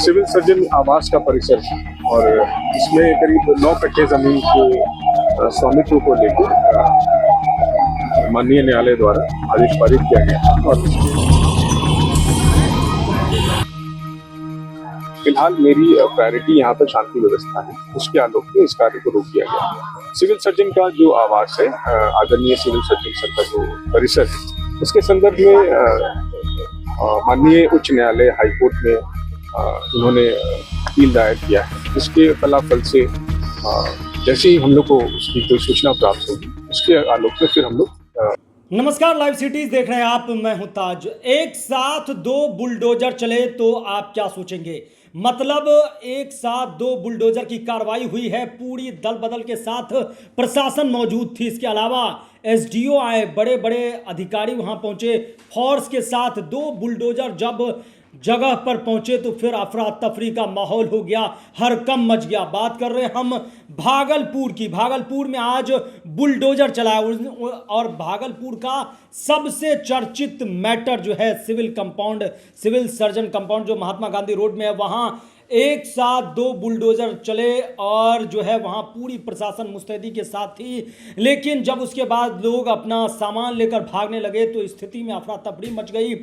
Civil surgeon आवास का परिसर है और इसमें करीब 9 कट्ठे जमीन के स्वामित्व को लेकर माननीय न्यायालय द्वारा आदेश पारित किया गया और फिलहाल मेरी प्रायोरिटी यहाँ पर शांति व्यवस्था है, उसके आलोक में इस कार्य को रोक दिया गया। सिविल सर्जन का जो आवास है, आदरणीय सिविल सर्जन सर का जो परिसर है, उसके संदर्भ में माननीय उच्च न्यायालय हाईकोर्ट में उन्होंने अपील दायर किया है। इसके फलाफल से जैसे ही हम लोग को उसकी कोई सूचना प्राप्त होगी, उसके आलोक में फिर हम लोग नमस्कार, लाइव सिटीज देख रहे हैं आप। मैं हूं ताज। एक साथ 2 बुलडोजर चले तो आप क्या सोचेंगे? मतलब एक साथ 2 बुलडोजर की कार्रवाई हुई है, पूरी दल बदल के साथ प्रशासन मौजूद थी। इसके अलावा एसडीओ आए, बड़े बड़े अधिकारी वहां पहुंचे, फोर्स के साथ 2 बुलडोजर जब जगह पर पहुंचे तो फिर अफरा तफरी का माहौल हो गया, हरकम मच गया। बात कर रहे हैं हम भागलपुर की। भागलपुर में आज बुलडोजर चलाया और भागलपुर का सबसे चर्चित मैटर जो है सिविल सर्जन कंपाउंड जो महात्मा गांधी रोड में है, वहां एक साथ 2 बुलडोजर चले और जो है वहां पूरी प्रशासन मुस्तैदी के साथ थी। लेकिन जब उसके बाद लोग अपना सामान लेकर भागने लगे तो स्थिति में अफरा तफरी मच गई।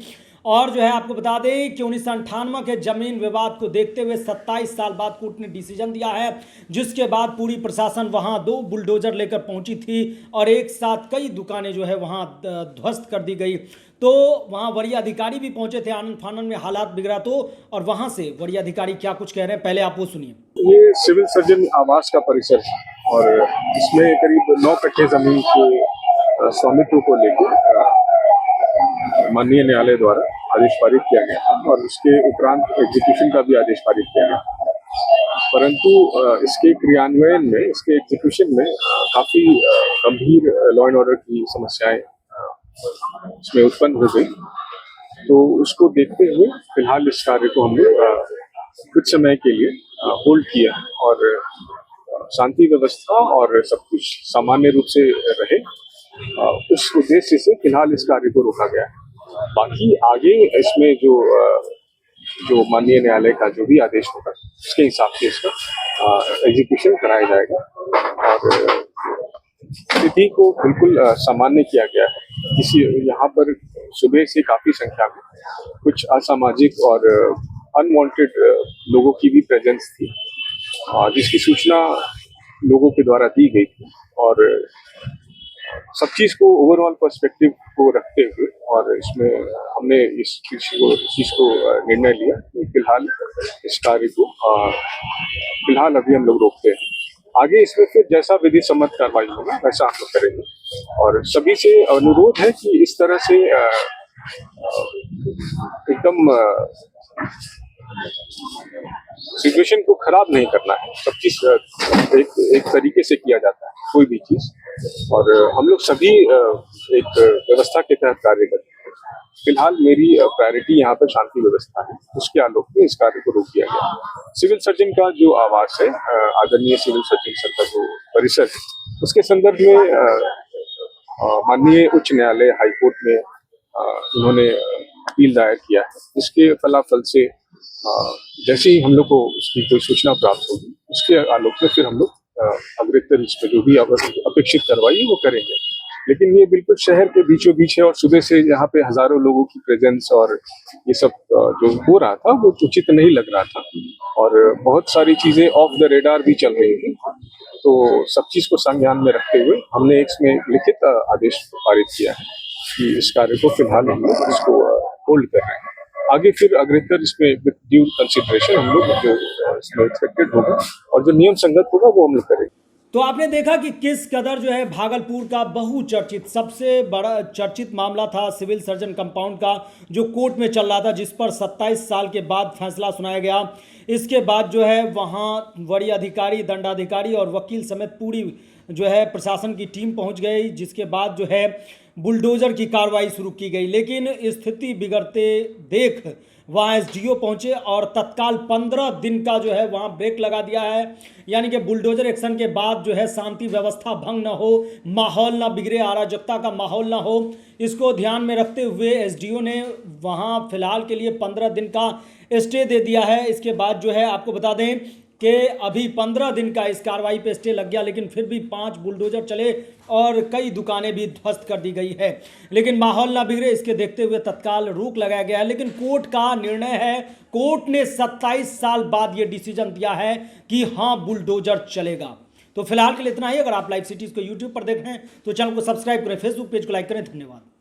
और जो है आपको बता दें कि 1998 के जमीन विवाद को देखते हुए 27 साल बाद कोर्ट ने डिसीजन दिया है, जिसके बाद पूरी प्रशासन वहां 2 बुलडोजर लेकर पहुंची थी और एक साथ कई दुकानें जो है वहां ध्वस्त कर दी गई। तो वहां वरीय अधिकारी भी पहुंचे थे, आनंद फानन में हालात बिगड़ा तो। और वहां से वरीय अधिकारी क्या कुछ कह रहे हैं, पहले आप वो सुनिए। ये सिविल सर्जन आवास का परिसर है और इसमें करीब 9 कट्ठे जमीन के स्वामित्व को लेकर माननीय न्यायालय द्वारा आदेश पारित किया गया और उसके उपरांत एग्जीक्यूशन का भी आदेश पारित किया गया। परंतु इसके क्रियान्वयन में, इसके एग्जीक्यूशन में काफी गंभीर लॉ एंड ऑर्डर की समस्याएं इसमें उत्पन्न हो गई। तो उसको देखते हुए फिलहाल इस कार्य को हमने कुछ समय के लिए होल्ड किया और शांति व्यवस्था और सब कुछ सामान्य रूप से रहे, उस उद्देश्य से फिलहाल इस कार्य को रोका गया है। बाकी आगे इसमें जो माननीय न्यायालय का जो भी आदेश होगा, उसके हिसाब से इसका एग्जीक्यूशन कराया जाएगा और स्थिति को बिल्कुल सामान्य किया गया है। किसी यहाँ पर सुबह से काफी संख्या में कुछ असामाजिक और अनवांटेड लोगों की भी प्रेजेंस थी, जिसकी सूचना लोगों के द्वारा दी गई थी और सब चीज को ओवरऑल पर्सपेक्टिव को रखते हुए और इसमें हमने इस चीज को निर्णय लिया कि फिलहाल इस कार्य को फिलहाल अभी हम लोग रोकते हैं। आगे इसमें फिर जैसा विधि सम्मत कार्रवाई होगा वैसा हम लोग करेंगे और सभी से अनुरोध है कि इस तरह से एकदम सिचुएशन को खराब नहीं करना है। सब चीज एक तरीके से किया जाता है, कोई भी चीज, और हम लोग सभी एक व्यवस्था के तहत कार्य करते हैं। फिलहाल मेरी प्रायोरिटी यहाँ पर शांति व्यवस्था है, उसके आलोक में इस कार्य को रोक दिया गया। सिविल सर्जन का जो आवास है, आदरणीय सिविल सर्जन सर का जो परिसर है, उसके संदर्भ में माननीय उच्च न्यायालय हाईकोर्ट में उन्होंने अपील दायर किया है। इसके फलाफल से जैसे ही हम लोग को उसकी कोई सूचना प्राप्त होगी, उसके आलोक में फिर हम लोग अग्रतर इस पर जो भी अपेक्षित कार्रवाई है वो करेंगे। लेकिन ये बिल्कुल शहर के बीचों बीच है और सुबह से यहाँ पे हजारों लोगों की प्रेजेंस और ये सब जो हो रहा था वो उचित नहीं लग रहा था और बहुत सारी चीजें ऑफ द रेडार भी चल रही थी। तो सब चीज को संज्ञान में रखते हुए हमने इसमें लिखित आदेश पारित किया है कि इस कार्य को फिलहाल हम लोग इसको होल्ड कर रहे हैं। आगे फिर अग्रतर इसमें विद ड्यू कंसिडरेशन हम लोग जो इसमें एक्सपेक्टेड होगा और जो नियम संगत होगा वो हम लोग करेंगे। तो आपने देखा कि किस कदर जो है भागलपुर का बहुचर्चित, सबसे बड़ा चर्चित मामला था सिविल सर्जन कंपाउंड का, जो कोर्ट में चल रहा था, जिस पर 27 साल के बाद फैसला सुनाया गया। इसके बाद जो है वहाँ वरीय अधिकारी, दंडाधिकारी और वकील समेत पूरी जो है प्रशासन की टीम पहुँच गई, जिसके बाद जो है बुलडोजर की कार्रवाई शुरू की गई। लेकिन स्थिति बिगड़ते देख वहाँ एसडीओ पहुंचे और तत्काल 15 दिन का जो है वहाँ ब्रेक लगा दिया है। यानी कि बुलडोजर एक्शन के बाद जो है शांति व्यवस्था भंग न हो, माहौल ना बिगड़े, अराजकता का माहौल ना हो, इसको ध्यान में रखते हुए एसडीओ ने वहाँ फिलहाल के लिए 15 दिन का स्टे दे दिया है। इसके बाद जो है आपको बता दें कि अभी 15 दिन का इस कार्रवाई पे स्टे लग गया, लेकिन फिर भी 5 बुलडोजर चले और कई दुकानें भी ध्वस्त कर दी गई है। लेकिन माहौल ना बिगड़े इसके देखते हुए तत्काल रोक लगाया गया है। लेकिन कोर्ट का निर्णय है, कोर्ट ने 27 साल बाद ये डिसीजन दिया है कि हाँ बुलडोजर चलेगा। तो फिलहाल के लिए इतना ही। अगर आप लाइव सिटीज़ को यूट्यूब पर देख रहे हैं तो चैनल को सब्सक्राइब करें, फेसबुक पेज को लाइक करें। धन्यवाद।